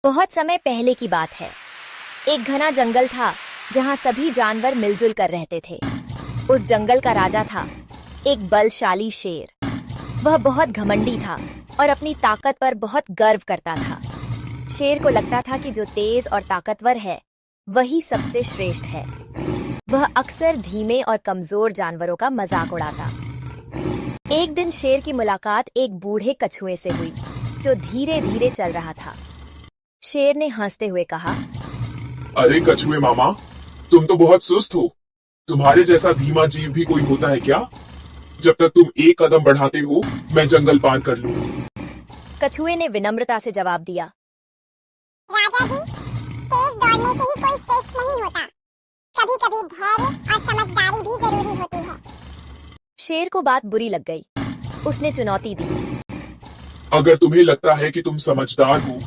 बहुत समय पहले की बात है। एक घना जंगल था जहाँ सभी जानवर मिलजुल कर रहते थे। उस जंगल का राजा था एक बलशाली शेर। वह बहुत घमंडी था और अपनी ताकत पर बहुत गर्व करता था। शेर को लगता था कि जो तेज और ताकतवर है वही सबसे श्रेष्ठ है। वह अक्सर धीमे और कमजोर जानवरों का मजाक उड़ाता। एक दिन शेर की मुलाकात एक बूढ़े कछुए से हुई जो धीरे धीरे चल रहा था। शेर ने हंसते हुए कहा, अरे कछुए मामा, तुम तो बहुत सुस्त हो। तुम्हारे जैसा धीमा जीव भी कोई होता है क्या? जब तक तुम एक कदम बढ़ाते हो मैं जंगल पार कर लूं। कछुए ने विनम्रता से जवाब दिया, राजा जी, तेज दौड़ने से ही कोई श्रेष्ठ नहीं होता। कभी-कभी धैर्य और समझदारी भी जरूरी होती है। शेर को बात बुरी लग गई। उसने चुनौती दी, अगर तुम्हें लगता है कि तुम समझदार हो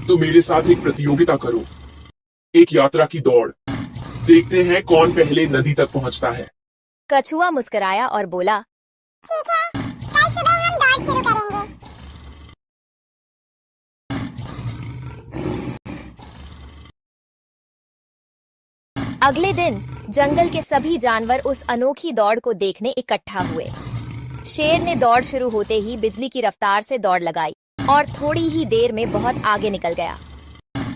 तो मेरे साथ एक प्रतियोगिता करो, एक यात्रा की दौड़। देखते हैं कौन पहले नदी तक पहुंचता है। कछुआ मुस्कुराया और बोला, ठीक है, कल सुबह हम दौड़ शुरू करेंगे। अगले दिन जंगल के सभी जानवर उस अनोखी दौड़ को देखने इकट्ठा हुए। शेर ने दौड़ शुरू होते ही बिजली की रफ्तार से दौड़ लगाई और थोड़ी ही देर में बहुत आगे निकल गया।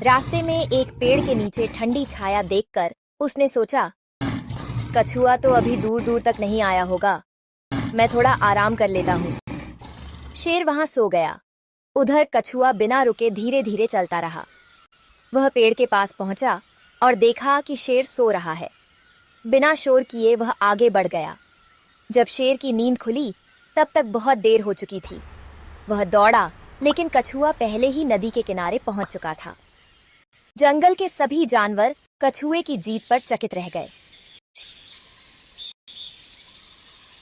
रास्ते में एक पेड़ के नीचे ठंडी छाया देखकर उसने सोचा, कछुआ तो अभी दूर दूर तक नहीं आया होगा, मैं थोड़ा आराम कर लेता हूँ। शेर वहां सो गया। उधर कछुआ बिना रुके धीरे धीरे चलता रहा। वह पेड़ के पास पहुंचा और देखा कि शेर सो रहा है। बिना शोर किए वह आगे बढ़ गया। जब शेर की नींद खुली तब तक बहुत देर हो चुकी थी। वह दौड़ा, लेकिन कछुआ पहले ही नदी के किनारे पहुंच चुका था। जंगल के सभी जानवर कछुए की जीत पर चकित रह गए।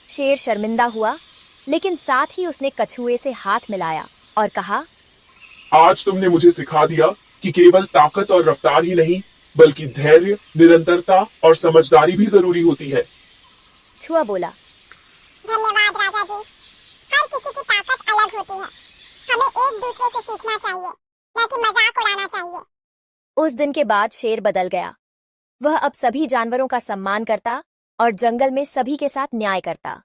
शेर शर्मिंदा हुआ, लेकिन साथ ही उसने कछुए से हाथ मिलाया और कहा, आज तुमने मुझे सिखा दिया कि केवल ताकत और रफ्तार ही नहीं बल्कि धैर्य, निरंतरता और समझदारी भी जरूरी होती है। कछुआ बोला, धन्यवाद राजा जी। हर किसी की ताकत अलग होती है। हमें एक दूसरे से सीखना चाहिए, न कि मजाक उड़ाना चाहिए। उस दिन के बाद शेर बदल गया। वह अब सभी जानवरों का सम्मान करता और जंगल में सभी के साथ न्याय करता।